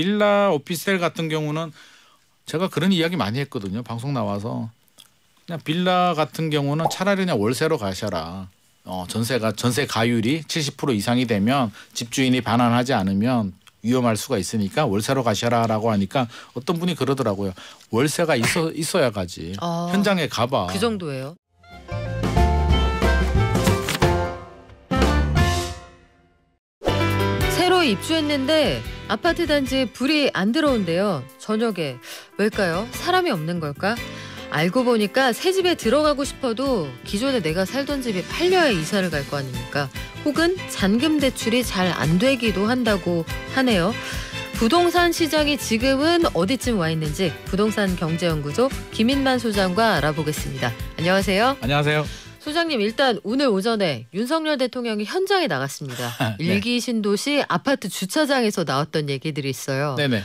빌라 오피스텔 같은 경우는 제가 그런 이야기 많이 했거든요. 방송 나와서 그냥 빌라 같은 경우는 차라리 그냥 월세로 가셔라. 전세 가율이 70% 이상이 되면 집주인이 반환하지 않으면 위험할 수가 있으니까 월세로 가셔라라고 하니까 어떤 분이 그러더라고요. 월세가 있어야 가지. 현장에 가봐. 그 정도예요. 새로 입주했는데 아파트 단지에 불이 안 들어온대요. 저녁에. 왜일까요? 사람이 없는 걸까? 알고 보니까 새 집에 들어가고 싶어도 기존에 내가 살던 집이 팔려야 이사를 갈 거 아닙니까? 혹은 잔금 대출이 잘 안 되기도 한다고 하네요. 부동산 시장이 지금은 어디쯤 와 있는지 부동산 경제연구소 김인만 소장과 알아보겠습니다. 안녕하세요. 안녕하세요. 소장님, 일단 오늘 오전에 윤석열 대통령이 현장에 나갔습니다. 네. 일기 신도시 아파트 주차장에서 나왔던 얘기들이 있어요. 네네.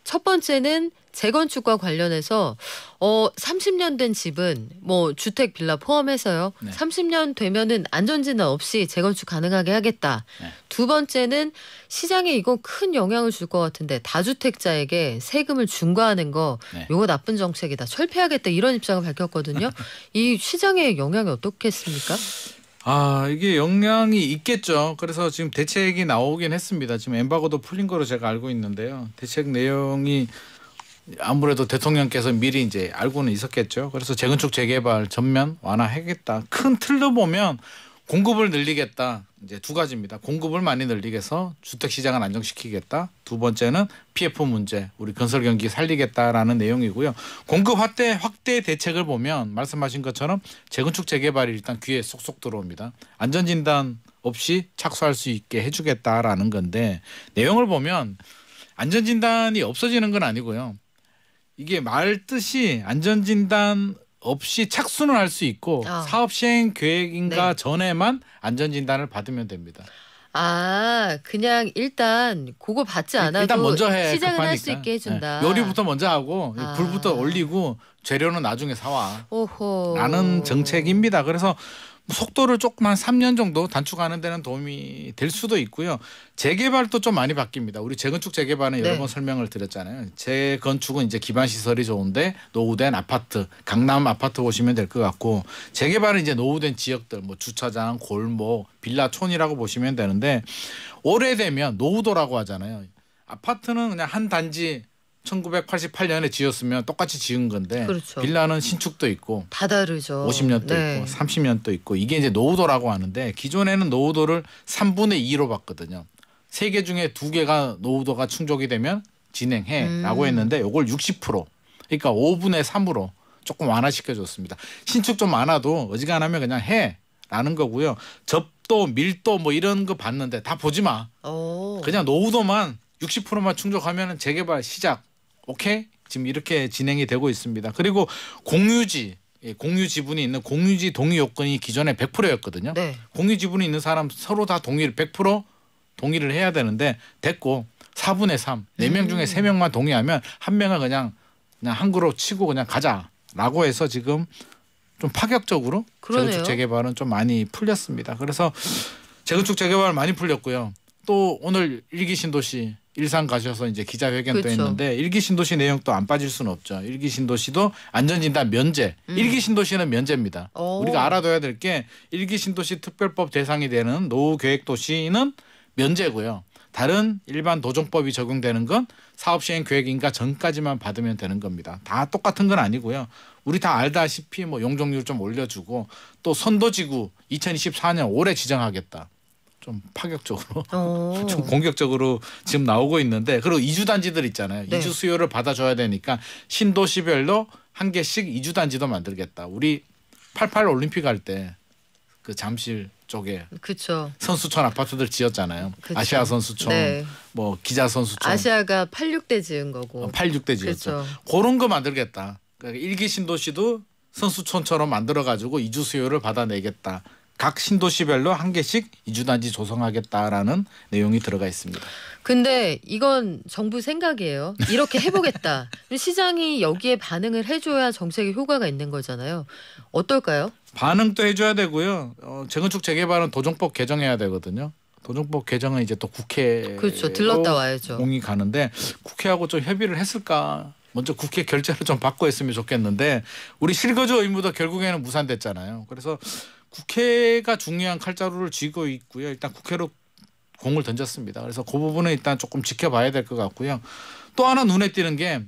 첫 번째는 재건축과 관련해서 30년 된 집은 뭐 주택 빌라 포함해서요. 네. 30년 되면은 안전진단 없이 재건축 가능하게 하겠다. 네. 두 번째는 시장에 이건 큰 영향을 줄 것 같은데 다주택자에게 세금을 중과하는 거 네. 이거 나쁜 정책이다. 철폐하겠다. 이런 입장을 밝혔거든요. 이 시장에 영향이 어떻겠습니까? 이게 영향이 있겠죠. 그래서 지금 대책이 나오긴 했습니다. 지금 엠바고도 풀린 거로 제가 알고 있는데요. 대책 내용이 아무래도 대통령께서 미리 이제 알고는 있었겠죠. 그래서 재건축 재개발 전면 완화하겠다. 큰 틀로 보면 공급을 늘리겠다. 이제 두 가지입니다. 공급을 많이 늘리겠어 주택 시장을 안정시키겠다. 두 번째는 PF 문제, 우리 건설 경기 살리겠다라는 내용이고요. 공급 확대 대책을 보면 말씀하신 것처럼 재건축 재개발이 일단 귀에 쏙쏙 들어옵니다. 안전진단 없이 착수할 수 있게 해주겠다라는 건데 내용을 보면 안전진단이 없어지는 건 아니고요. 이게 말 뜻이 안전진단 없이 착수는 할 수 있고 사업 시행 계획인가 네. 전에만 안전진단을 받으면 됩니다. 그냥 일단 그거 받지 않아도 일단 먼저 해. 시작은 할 급하니까. 수 있게 해준다. 네. 요리부터 먼저 하고 불부터 올리고 재료는 나중에 사와. 라는 정책입니다. 그래서 속도를 조금 한 3년 정도 단축하는 데는 도움이 될 수도 있고요. 재개발도 좀 많이 바뀝니다. 우리 재건축 재개발은 여러 번 설명을 드렸잖아요. 재건축은 이제 기반 시설이 좋은데 노후된 아파트, 강남 아파트 보시면 될 것 같고 재개발은 이제 노후된 지역들, 뭐 주차장, 골목, 빌라촌이라고 보시면 되는데 오래되면 노후도라고 하잖아요. 아파트는 그냥 한 단지 1988년에 지었으면 똑같이 지은 건데 그렇죠. 빌라는 신축도 있고 다 다르죠. 50년도 네. 있고 30년도 있고 이게 이제 노후도라고 하는데 기존에는 노후도를 3분의 2로 봤거든요. 3개 중에 2개가 노후도가 충족이 되면 진행해라고 했는데 이걸 60% 그러니까 5분의 3으로 조금 완화시켜줬습니다. 신축 좀 많아도 어지간하면 그냥 해라는 거고요. 접도 밀도 뭐 이런 거 봤는데 다 보지 마. 그냥 노후도만 60%만 충족하면 재개발 시작. 오케이? 지금 이렇게 진행이 되고 있습니다. 그리고 공유 지분이 있는 공유지 동의 요건이 기존에 100%였거든요. 네. 공유 지분이 있는 사람 서로 다 100% 동의를 해야 되는데 됐고 4분의 3, 4명 중에 3명만 동의하면 한 명은 그냥 한 그릇 치고 그냥 가자라고 해서 지금 좀 파격적으로 그러네요. 재건축 재개발은 좀 많이 풀렸습니다. 그래서 재건축 재개발 많이 풀렸고요. 또 오늘 일기 신도시 일산 가셔서 이제 기자회견도 그렇죠. 했는데 일기 신도시 내용 또 안 빠질 수는 없죠. 일기 신도시도 안전진단 면제. 일기 신도시는 면제입니다. 우리가 알아둬야 될 게 일기 신도시 특별법 대상이 되는 노후 계획 도시는 면제고요. 다른 일반 도정법이 적용되는 건 사업 시행 계획인가 전까지만 받으면 되는 겁니다. 다 똑같은 건 아니고요. 우리 다 알다시피 뭐 용적률 좀 올려주고 또 선도지구 2024년 올해 지정하겠다. 좀 파격적으로 좀 공격적으로 지금 나오고 있는데 그리고 이주단지들 있잖아요. 네. 이주 수요를 받아줘야 되니까 신도시별로 한 개씩 이주단지도 만들겠다. 우리 88 올림픽 할 때 그 잠실 쪽에 그렇죠. 선수촌 아파트들 지었잖아요. 그쵸. 아시아 선수촌, 네. 뭐 기자 선수촌. 아시아가 86대 지은 거고. 86대 지었죠. 그쵸. 그런 거 만들겠다. 그러니까 일기 신도시도 선수촌처럼 만들어가지고 이주 수요를 받아내겠다. 각 신도시별로 한 개씩 이주단지 조성하겠다라는 내용이 들어가 있습니다. 근데 이건 정부 생각이에요. 이렇게 해보겠다. 시장이 여기에 반응을 해줘야 정책에 효과가 있는 거잖아요. 어떨까요? 반응도 해줘야 되고요. 재건축 재개발은 도정법 개정해야 되거든요. 도정법 개정은 이제 또 국회로 그렇죠. 들렀다 와야죠. 공이 가는데 국회하고 좀 협의를 했을까? 먼저 국회 결재를 좀 받고 했으면 좋겠는데 우리 실거주 의무도 결국에는 무산됐잖아요. 그래서 국회가 중요한 칼자루를 쥐고 있고요. 일단 국회로 공을 던졌습니다. 그래서 그 부분은 일단 조금 지켜봐야 될 것 같고요. 또 하나 눈에 띄는 게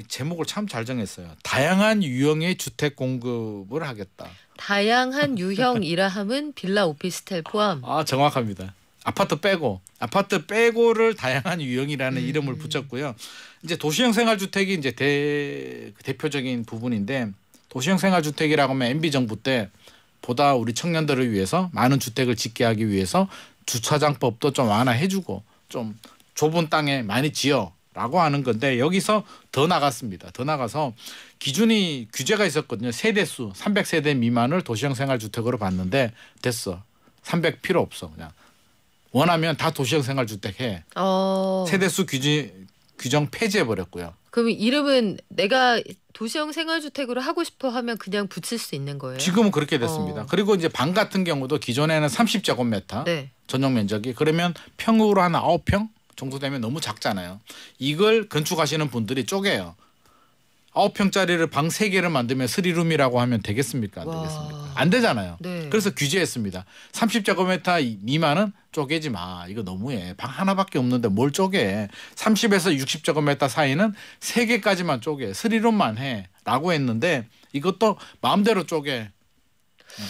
제목을 참 잘 정했어요. 다양한 유형의 주택 공급을 하겠다. 다양한 유형이라 함은 빌라 오피스텔 포함. 아 정확합니다. 아파트 빼고를 다양한 유형이라는 이름을 붙였고요. 이제 도시형 생활주택이 이제 대표적인 부분인데 도시형 생활주택이라고 하면 MB 정부 때 보다 우리 청년들을 위해서 많은 주택을 짓게 하기 위해서 주차장법도 좀 완화해주고 좀 좁은 땅에 많이 지어라고 하는 건데 여기서 더 나갔습니다. 더 나가서 기준이 규제가 있었거든요. 세대수 300세대 미만을 도시형 생활주택으로 봤는데 됐어. 300 필요 없어. 그냥 원하면 다 도시형 생활주택 해. 세대수 규정 폐지해버렸고요. 그럼 이름은 내가 도시형 생활주택으로 하고 싶어 하면 그냥 붙일 수 있는 거예요? 지금은 그렇게 됐습니다. 그리고 이제 방 같은 경우도 기존에는 30제곱미터 네. 전용 면적이 그러면 평으로 한 9평 정도 되면 너무 작잖아요. 이걸 건축하시는 분들이 쪼개요. 9평짜리를 방 3개를 만들면 3룸이라고 하면 되겠습니까? 안 되겠습니까? 안 되잖아요. 네. 그래서 규제했습니다. 30제곱미터 미만은 쪼개지 마. 이거 너무해. 방 하나밖에 없는데 뭘 쪼개. 30에서 60제곱미터 사이는 3개까지만 쪼개. 3룸만 해. 라고 했는데 이것도 마음대로 쪼개.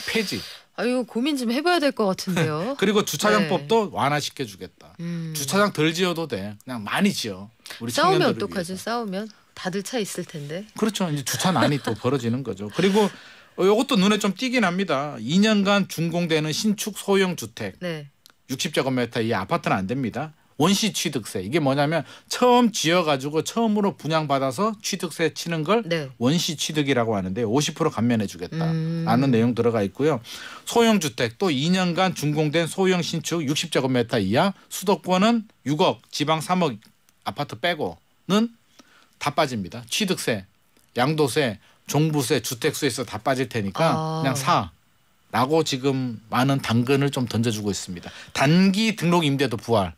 폐지. 아유 고민 좀 해봐야 될 것 같은데요. 그리고 주차장법도 완화시켜 주겠다. 음. 주차장 덜 지어도 돼. 그냥 많이 지어. 우리 싸우면 청년들을 어떡하지? 위해서. 싸우면 다들 차 있을 텐데. 그렇죠. 이제 주차난이 또 벌어지는 거죠. 그리고 이것도 눈에 좀 띄긴 합니다. 2년간 준공되는 신축 소형 주택 네. 60제곱미터 이 아파트는 안 됩니다. 원시 취득세. 이게 뭐냐면 처음 지어가지고 처음으로 분양받아서 취득세 치는 걸 네. 원시 취득이라고 하는데 50% 감면해 주겠다라는 내용 들어가 있고요. 소형 주택 또 2년간 준공된 소형 신축 60제곱미터 이하 수도권은 6억 지방 3억 아파트 빼고는 다 빠집니다. 취득세, 양도세, 종부세, 주택수에서 다 빠질 테니까 그냥 사라고 지금 많은 당근을 좀 던져주고 있습니다. 단기 등록 임대도 부활.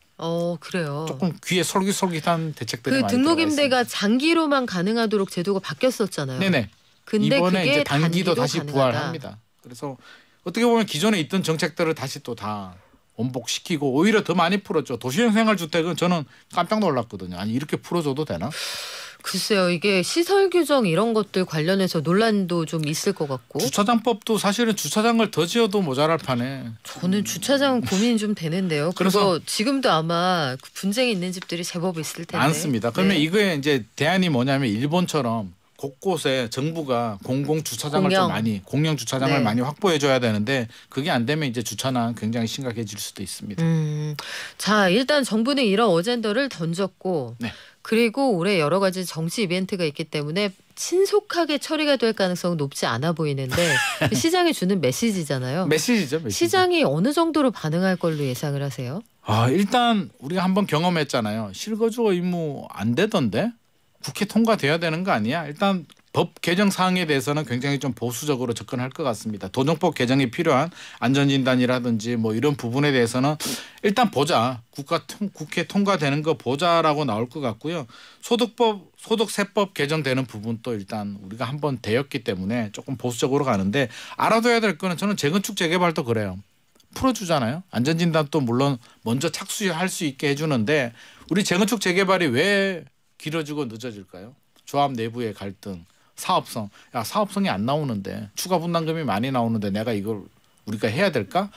그래요. 조금 귀에 솔깃솔깃한 대책들이 그 많이 등록 들어가 임대가 있습니다. 장기로만 가능하도록 제도가 바뀌었었잖아요. 네네. 근데 이번에 그게 이제 단기도 다시 가능하다. 부활합니다. 그래서 어떻게 보면 기존에 있던 정책들을 다시 또 다 원복시키고 오히려 더 많이 풀었죠. 도시형 생활주택은 저는 깜짝 놀랐거든요. 아니 이렇게 풀어줘도 되나? 글쎄요. 이게 시설 규정 이런 것들 관련해서 논란도 좀 있을 것 같고. 주차장법도 사실은 주차장을 더 지어도 모자랄 판에 저는 주차장 고민이 좀 되는데요. 그래서 지금도 아마 분쟁이 있는 집들이 제법 있을 텐데. 많습니다. 그러면 네. 이거에 이제 대안이 뭐냐면 일본처럼 곳곳에 정부가 공공 주차장을 좀 많이 공영 주차장을 네. 많이 확보해 줘야 되는데 그게 안 되면 이제 주차난 굉장히 심각해질 수도 있습니다. 자, 일단 정부는 이런 어젠더를 던졌고 네. 그리고 올해 여러 가지 정치 이벤트가 있기 때문에 신속하게 처리가 될 가능성은 높지 않아 보이는데 시장이 주는 메시지잖아요. 메시지죠. 메시지. 시장이 어느 정도로 반응할 걸로 예상을 하세요? 일단 우리가 한번 경험했잖아요. 실거주 의무 안 되던데 국회 통과돼야 되는 거 아니야? 일단 법 개정 사항에 대해서는 굉장히 좀 보수적으로 접근할 것 같습니다. 도정법 개정이 필요한 안전진단이라든지 뭐 이런 부분에 대해서는 일단 보자. 국회 통과되는 거 보자라고 나올 것 같고요. 소득세법 개정되는 부분도 일단 우리가 한번 되었기 때문에 조금 보수적으로 가는데 알아둬야 될 거는 저는 재건축 재개발도 그래요. 풀어주잖아요. 안전진단도 물론 먼저 착수할 수 있게 해주는데 우리 재건축 재개발이 왜 길어지고 늦어질까요? 조합 내부의 갈등, 사업성. 야 사업성이 안 나오는데 추가 분담금이 많이 나오는데 내가 이걸 우리가 해야 될까?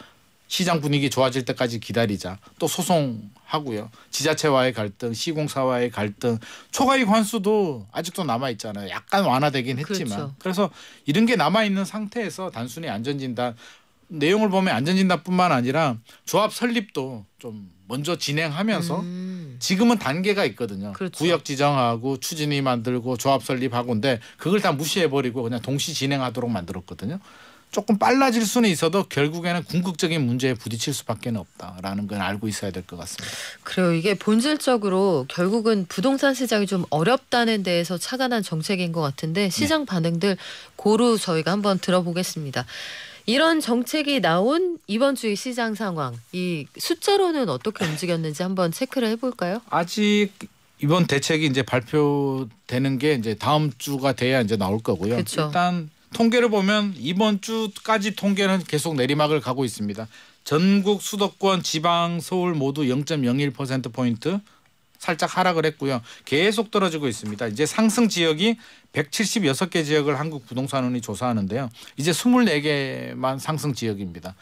시장 분위기 좋아질 때까지 기다리자. 또 소송하고요. 지자체와의 갈등, 시공사와의 갈등. 초과이익 환수도 아직도 남아있잖아요. 약간 완화되긴 했지만. 그렇죠. 그래서 이런 게 남아있는 상태에서 단순히 안전진단 내용을 보면 안전진단뿐만 아니라 조합 설립도 좀 먼저 진행하면서 지금은 단계가 있거든요. 그렇죠. 구역 지정하고 추진위 만들고 조합 설립하고인데 그걸 다 무시해버리고 그냥 동시 진행하도록 만들었거든요. 조금 빨라질 수는 있어도 결국에는 궁극적인 문제에 부딪힐 수밖에 없다라는 건 알고 있어야 될 것 같습니다. 그래요. 이게 본질적으로 결국은 부동산 시장이 좀 어렵다는 데에서 착안한 정책인 것 같은데 시장 반응들 고루 저희가 한번 들어보겠습니다. 이런 정책이 나온 이번 주의 시장 상황, 이 숫자로는 어떻게 움직였는지 한번 체크를 해볼까요? 아직 이번 대책이 이제 발표되는 게 이제 다음 주가 돼야 이제 나올 거고요. 그쵸. 일단 통계를 보면 이번 주까지 통계는 계속 내리막을 가고 있습니다. 전국 수도권, 지방, 서울 모두 0.01%포인트 살짝 하락을 했고요. 계속 떨어지고 있습니다. 이제 상승 지역이 176개 지역을 한국부동산원이 조사하는데요. 이제 24개만 상승 지역입니다.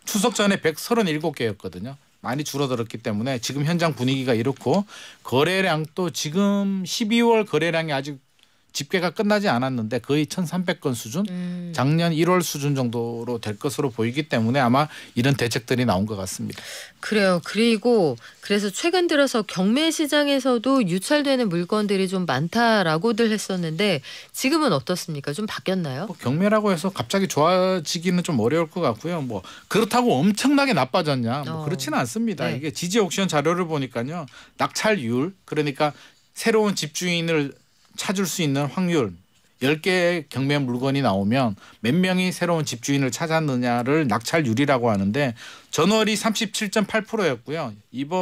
추석 전에 137개였거든요. 많이 줄어들었기 때문에 지금 현장 분위기가 이렇고 거래량도 지금 12월 거래량이 아직 집계가 끝나지 않았는데 거의 1,300건 수준, 작년 1월 수준 정도로 될 것으로 보이기 때문에 아마 이런 대책들이 나온 것 같습니다. 그래요. 그리고 그래서 최근 들어서 경매 시장에서도 유찰되는 물건들이 좀 많다라고들 했었는데 지금은 어떻습니까? 좀 바뀌었나요? 뭐 경매라고 해서 갑자기 좋아지기는 좀 어려울 것 같고요. 뭐 그렇다고 엄청나게 나빠졌냐? 뭐 그렇지는 않습니다. 네. 이게 지지 옥션 자료를 보니까요, 낙찰률, 그러니까 새로운 집주인을 찾을 수 있는 확률, 10개의 경매 물건이 나오면 몇 명이 새로운 집주인을 찾았느냐를 낙찰률이라고 하는데 전월이 37.8%였고요. 이번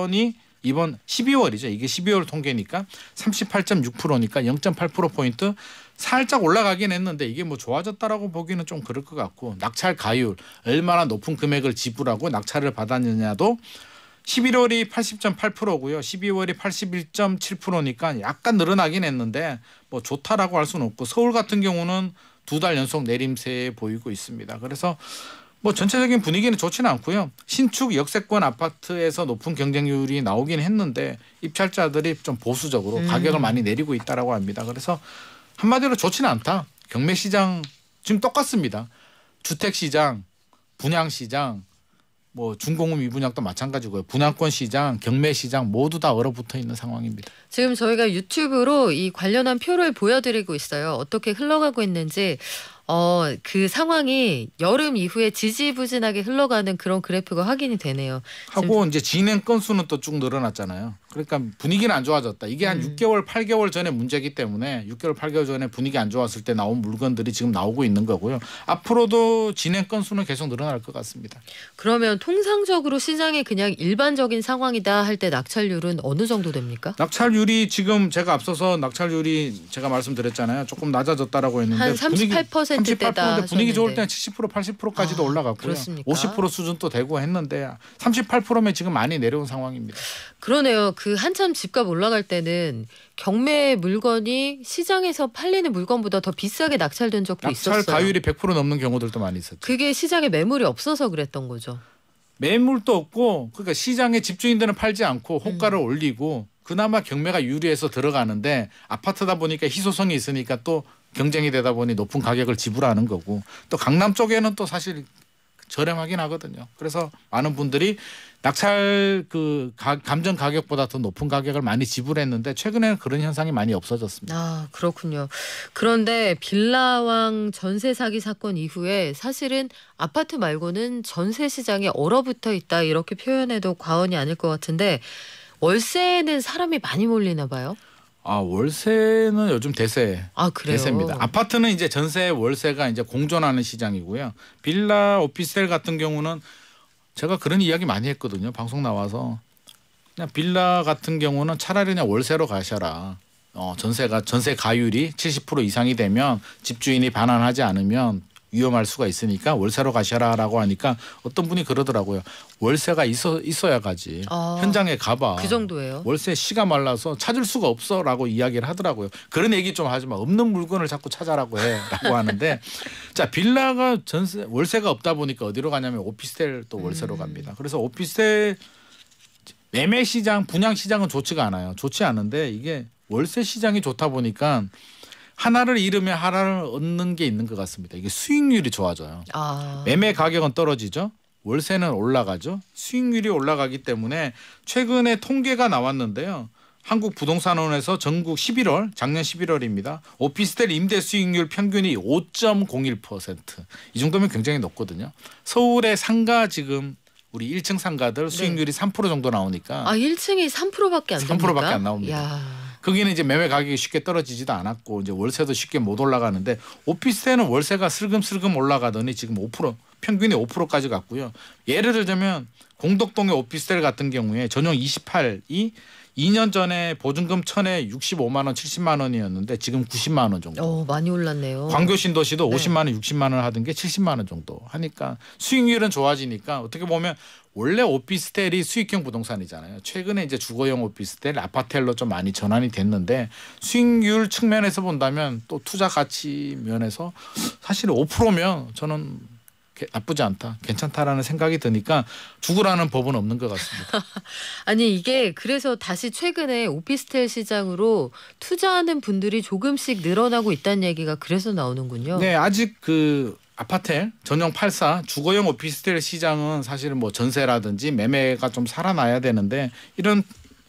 12월이죠. 이게 12월 통계니까 38.6%니까 0.8%포인트 살짝 올라가긴 했는데 이게 뭐 좋아졌다라고 보기는 좀 그럴 것 같고, 낙찰 가율, 얼마나 높은 금액을 지불하고 낙찰을 받았느냐도 11월이 80.8%고요. 12월이 81.7%니까 약간 늘어나긴 했는데 뭐 좋다라고 할 수는 없고, 서울 같은 경우는 2달 연속 내림세 보이고 있습니다. 그래서 뭐 전체적인 분위기는 좋지는 않고요. 신축 역세권 아파트에서 높은 경쟁률이 나오긴 했는데 입찰자들이 좀 보수적으로 가격을 많이 내리고 있다라고 합니다. 그래서 한마디로 좋지는 않다. 경매 시장 지금 똑같습니다. 주택 시장, 분양 시장, 뭐 준공업 미분양도 마찬가지고요. 분양권 시장, 경매 시장 모두 다 얼어붙어 있는 상황입니다. 지금 저희가 유튜브로 이 관련한 표를 보여드리고 있어요. 어떻게 흘러가고 있는지. 그 상황이 여름 이후에 지지부진하게 흘러가는 그런 그래프가 확인이 되네요. 하고 이제 진행 건수는 또 쭉 늘어났잖아요. 그러니까 분위기는 안 좋아졌다. 이게 한 6개월, 8개월 전에 문제이기 때문에 6개월, 8개월 전에 분위기 안 좋았을 때 나온 물건들이 지금 나오고 있는 거고요. 앞으로도 진행 건수는 계속 늘어날 것 같습니다. 그러면 통상적으로 시장에 그냥 일반적인 상황이다 할 때 낙찰률은 어느 정도 됩니까? 낙찰률이 지금 제가 앞서서 낙찰률이 제가 말씀드렸잖아요. 조금 낮아졌다라고 했는데 한 38%대다 38%인데 분위기 좋을 때는 70%, 80%까지도 올라갔고요. 그렇습니까? 50% 수준도 되고 했는데 38%면 지금 많이 내려온 상황입니다. 그러네요. 그 한참 집값 올라갈 때는 경매 물건이 시장에서 팔리는 물건보다 더 비싸게 낙찰된 적도 낙찰 있었어요. 가율이 100% 넘는 경우들도 많이 있었죠. 그게 시장에 매물이 없어서 그랬던 거죠. 매물도 없고, 그러니까 시장에 집주인들은 팔지 않고 호가를 올리고 그나마 경매가 유리해서 들어가는데 아파트다 보니까 희소성이 있으니까 또 경쟁이 되다 보니 높은 가격을 지불하는 거고, 또 강남 쪽에는 또 사실 저렴하긴 하거든요. 그래서 많은 분들이 낙찰 감정 가격보다 더 높은 가격을 많이 지불했는데 최근에는 그런 현상이 많이 없어졌습니다. 아, 그렇군요. 그런데 빌라왕 전세 사기 사건 이후에 사실은 아파트 말고는 전세 시장에 얼어붙어 있다 이렇게 표현해도 과언이 아닐 것 같은데 월세는 사람이 많이 몰리나 봐요. 아, 월세는 요즘 대세. 아, 그래요? 대세입니다. 아파트는 이제 전세 월세가 이제 공존하는 시장이고요. 빌라 오피스텔 같은 경우는 제가 그런 이야기 많이 했거든요. 방송 나와서. 그냥 빌라 같은 경우는 차라리 그냥 월세로 가셔라. 전세 가율이 70% 이상이 되면 집주인이 반환하지 않으면 위험할 수가 있으니까 월세로 가셔라라고 하니까 어떤 분이 그러더라고요. 월세가 있어야 가지. 현장에 가봐. 그 정도예요? 월세 씨가 말라서 찾을 수가 없어라고 이야기를 하더라고요. 그런 얘기 좀 하지 마. 없는 물건을 자꾸 찾아라고 해라고 하는데, 자, 빌라가 월세가 없다 보니까 어디로 가냐면 오피스텔 또 월세로 갑니다. 그래서 오피스텔 매매 시장, 분양 시장은 좋지가 않아요. 좋지 않은데 이게 월세 시장이 좋다 보니까 하나를 잃으면 하나를 얻는 게 있는 것 같습니다. 이게 수익률이 좋아져요. 매매 가격은 떨어지죠. 월세는 올라가죠. 수익률이 올라가기 때문에 최근에 통계가 나왔는데요. 한국부동산원에서 전국 11월, 작년 11월입니다. 오피스텔 임대 수익률 평균이 5.01%. 이 정도면 굉장히 높거든요. 서울의 상가 지금 우리 1층 상가들 수익률이 3% 정도 나오니까. 1층이 3%밖에 안 됩니까? 3%밖에 안 나옵니다. 야. 거기는 이제 매매 가격이 쉽게 떨어지지도 않았고 이제 월세도 쉽게 못 올라가는데 오피스텔은 월세가 슬금슬금 올라가더니 지금 5% 평균이 5%까지 갔고요. 예를 들자면 공덕동의 오피스텔 같은 경우에 전용 28이 2년 전에 보증금 1,000에 65만 원, 70만 원이었는데 지금 90만 원 정도. 많이 올랐네요. 광교 신도시도 네. 50만 원, 60만 원 하던 게 70만 원 정도 하니까 수익률은 좋아지니까 어떻게 보면 원래 오피스텔이 수익형 부동산이잖아요. 최근에 이제 주거용 오피스텔, 아파텔로 좀 많이 전환이 됐는데 수익률 측면에서 본다면 또 투자 가치 면에서 사실 5%면 저는 나쁘지 않다, 괜찮다라는 생각이 드니까 죽으라는 법은 없는 것 같습니다. 아니 이게 그래서 다시 최근에 오피스텔 시장으로 투자하는 분들이 조금씩 늘어나고 있다는 얘기가 그래서 나오는군요. 네, 아직 그 아파텔 전용 8사 주거용 오피스텔 시장은 사실은 뭐 전세라든지 매매가 좀 살아나야 되는데 이런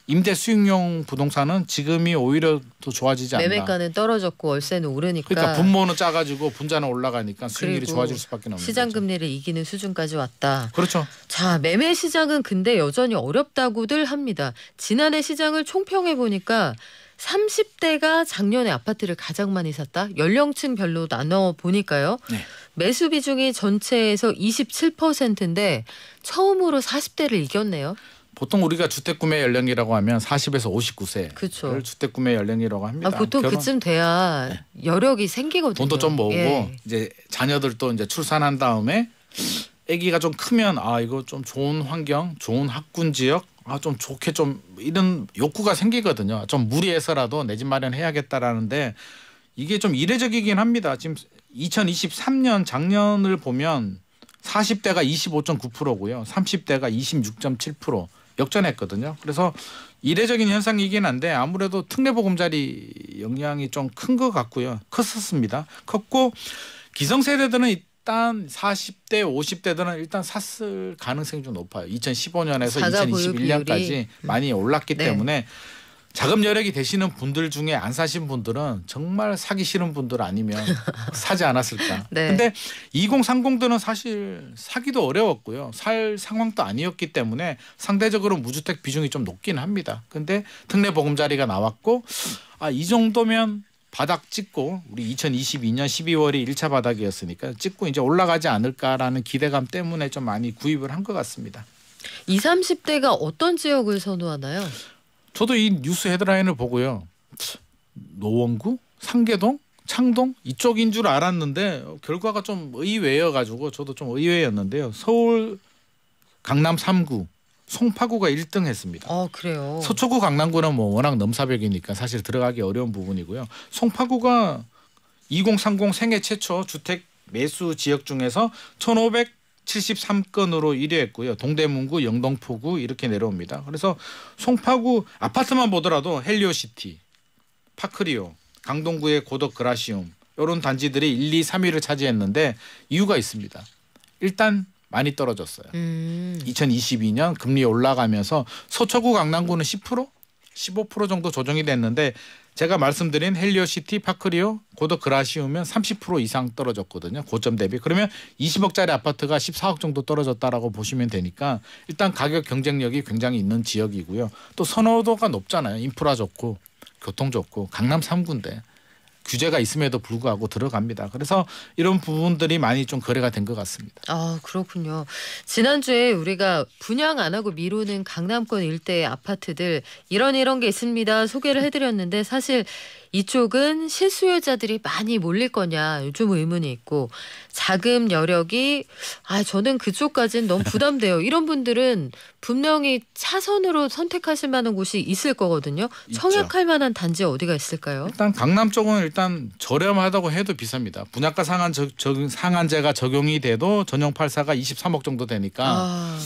임대 수익용 부동산은 지금이 오히려 더 좋아지지 않나. 매매가는 떨어졌고 월세는 오르니까. 그러니까 분모는 작아지고 분자는 올라가니까 수익률이 그리고 좋아질 수밖에 없는 시장 거죠. 금리를 이기는 수준까지 왔다. 그렇죠. 자, 매매 시장은 근데 여전히 어렵다고들 합니다. 지난해 시장을 총평해 보니까 30대가 작년에 아파트를 가장 많이 샀다. 연령층별로 나눠 보니까요. 네. 매수 비중이 전체에서 27%인데 처음으로 40대를 이겼네요. 보통 우리가 주택 구매 연령이라고 하면 40에서 59세를 그렇죠. 주택 구매 연령이라고 합니다. 보통 결혼, 그쯤 돼야 여력이 생기거든요. 돈도 좀 모으고 예. 이제 자녀들도 이제 출산한 다음에 아기가 좀 크면 이거 좀 좋은 환경, 좋은 학군 지역, 좀 좋게 좀 이런 욕구가 생기거든요. 좀 무리해서라도 내 집 마련해야겠다라는데 이게 좀 이례적이긴 합니다. 지금 2023년 작년을 보면 40대가 25.9%고요. 30대가 26.7% 역전했거든요. 그래서 이례적인 현상이긴 한데 아무래도 특례보금자리 영향이 좀 큰 것 같고요. 컸었습니다. 컸고 기성세대들은 일단 40대, 50대들은 일단 샀을 가능성이 좀 높아요. 2015년에서 사자 보유 2021년까지 비율이. 많이 올랐기 네. 때문에 자금 여력이 되시는 분들 중에 안 사신 분들은 정말 사기 싫은 분들 아니면 사지 않았을까. 네. 근데 2030들은 사실 사기도 어려웠고요. 살 상황도 아니었기 때문에 상대적으로 무주택 비중이 좀 높긴 합니다. 근데 특례보금자리가 나왔고 이 정도면 바닥 찍고 우리 2022년 12월이 1차 바닥이었으니까 찍고 이제 올라가지 않을까라는 기대감 때문에 좀 많이 구입을 한 것 같습니다. 20, 30대가 어떤 지역을 선호하나요? 저도 이 뉴스 헤드라인을 보고요. 노원구, 상계동, 창동 이쪽인 줄 알았는데 결과가 좀 의외여가지고 저도 좀 의외였는데요. 서울 강남 3구, 송파구가 1등했습니다. 그래요. 서초구 강남구는 뭐 워낙 넘사벽이니까 사실 들어가기 어려운 부분이고요. 송파구가 2030 생애 최초 주택 매수 지역 중에서 1,573건으로 1위했고요. 동대문구, 영등포구 이렇게 내려옵니다. 그래서 송파구 아파트만 보더라도 헬리오시티, 파크리오, 강동구의 고덕 그라시움 이런 단지들이 1, 2, 3위를 차지했는데 이유가 있습니다. 일단 많이 떨어졌어요. 2022년 금리 올라가면서 서초구 강남구는 10%? 15% 정도 조정이 됐는데 제가 말씀드린 헬리오시티, 파크리오, 고덕 그라시움은 30% 이상 떨어졌거든요. 고점 대비. 그러면 20억짜리 아파트가 14억 정도 떨어졌다라고 보시면 되니까 일단 가격 경쟁력이 굉장히 있는 지역이고요. 또 선호도가 높잖아요. 인프라 좋고 교통 좋고 강남 3구인데 규제가 있음에도 불구하고 들어갑니다. 그래서 이런 부분들이 많이 좀 거래가 된 것 같습니다. 그렇군요. 지난주에 우리가 분양 안 하고 미루는 강남권 일대의 아파트들 이런 게 있습니다. 소개를 해드렸는데 사실 이쪽은 실수요자들이 많이 몰릴 거냐 요즘 의문이 있고 자금 여력이 저는 그쪽까지는 너무 부담돼요. 이런 분들은 분명히 차선으로 선택하실 만한 곳이 있을 거거든요. 있죠. 청약할 만한 단지 어디가 있을까요? 일단 강남 쪽은 일단 저렴하다고 해도 비쌉니다. 분양가 상한제가 적용이 돼도 전용 8사가 23억 정도 되니까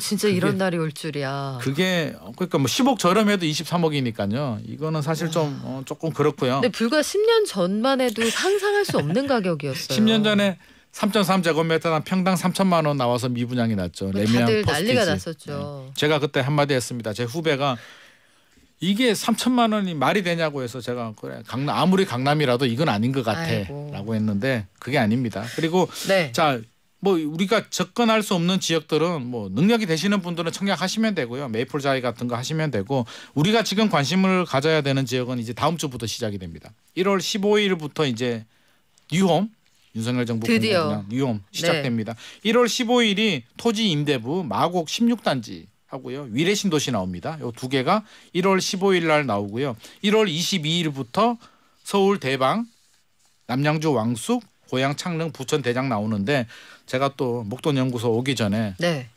진짜 이런 날이 올 줄이야. 그게 그러니까 뭐 10억 저렴해도 23억이니까요. 이거는 사실 좀 조금 그렇고요. 근데 불과 10년 전만 해도 상상할 수 없는 가격이었어요. 10년 전에 3.3제곱미터당 평당 3천만 원 나와서 미분양이 났죠. 레미안 다들 포스티지. 난리가 났었죠. 제가 그때 한마디 했습니다. 제 후배가 이게 3천만 원이 말이 되냐고 해서 제가 그래 아무리 강남이라도 이건 아닌 것 같아라고 했는데 그게 아닙니다. 그리고 네. 뭐 우리가 접근할 수 없는 지역들은 뭐 능력이 되시는 분들은 청약하시면 되고요. 메이플자이 같은 거 하시면 되고 우리가 지금 관심을 가져야 되는 지역은 이제 다음 주부터 시작이 됩니다. 1월 15일부터 이제 뉴홈 윤석열 정부 드디어. 공무분양 위험 시작됩니다. 1월 15일이 토지 임대부 마곡 16단지 하고요. 위례 신도시 나옵니다. 요 두 개가 1월 15일 날 나오고요. 1월 22일부터 서울 대방, 남양주 왕숙, 고양 창릉, 부천 대장 나오는데 제가 또 목돈연구소 오기 전에 네.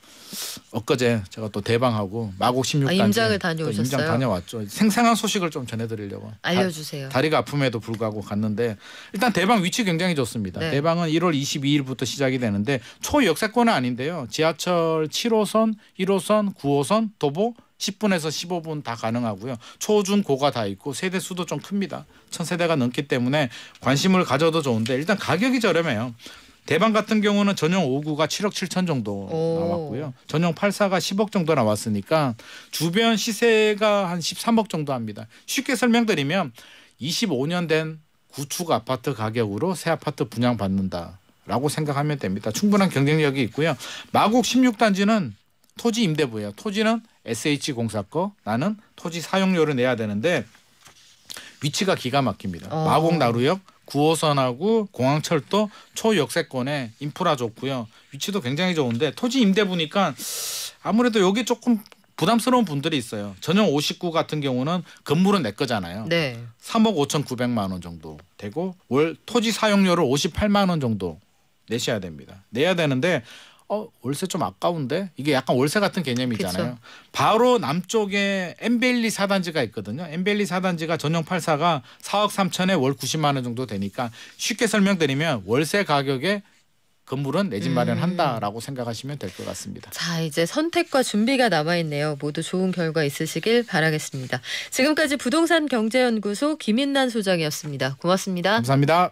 엊그제 제가 또 대방하고 마곡 16단지 임장을 다녀오셨어요? 임장 다녀왔죠. 생생한 소식을 좀 전해드리려고. 알려주세요. 다리가 아픔에도 불구하고 갔는데 일단 대방 위치 굉장히 좋습니다. 네. 대방은 1월 22일부터 시작이 되는데 초역세권은 아닌데요. 지하철 7호선, 1호선, 9호선, 도보 10분에서 15분 다 가능하고요. 초, 중, 고가 다 있고 세대 수도 좀 큽니다. 1000세대가 넘기 때문에 관심을 가져도 좋은데 일단 가격이 저렴해요. 대방 같은 경우는 전용 5구가 7억 7천 정도 나왔고요. 전용 8사가 10억 정도 나왔으니까 주변 시세가 한 13억 정도 합니다. 쉽게 설명드리면 25년 된 구축 아파트 가격으로 새 아파트 분양받는다라고 생각하면 됩니다. 충분한 경쟁력이 있고요. 마곡 16단지는 토지 임대부예요. 토지는 SH공사 거, 나는 토지 사용료를 내야 되는데 위치가 기가 막힙니다. 마곡 나루역 9호선하고 공항철도 초역세권에 인프라 좋고요. 위치도 굉장히 좋은데 토지 임대부니까 아무래도 여기 조금 부담스러운 분들이 있어요. 전용 59 같은 경우는 건물은 내 거잖아요. 네. 3억 5,900만 원 정도 되고 월 토지 사용료를 58만 원 정도 내셔야 됩니다. 내야 되는데 월세 좀 아까운데 이게 약간 월세 같은 개념이잖아요. 그쵸. 바로 남쪽에 엠벨리 4단지가 있거든요. 엠벨리 4단지가 전용 8사가 4억 3천에 월 90만 원 정도 되니까 쉽게 설명드리면 월세 가격에 건물은 내 집 마련한다라고 생각하시면 될 것 같습니다. 자, 이제 선택과 준비가 남아있네요. 모두 좋은 결과 있으시길 바라겠습니다. 지금까지 부동산 경제연구소 김인난 소장이었습니다. 고맙습니다. 감사합니다.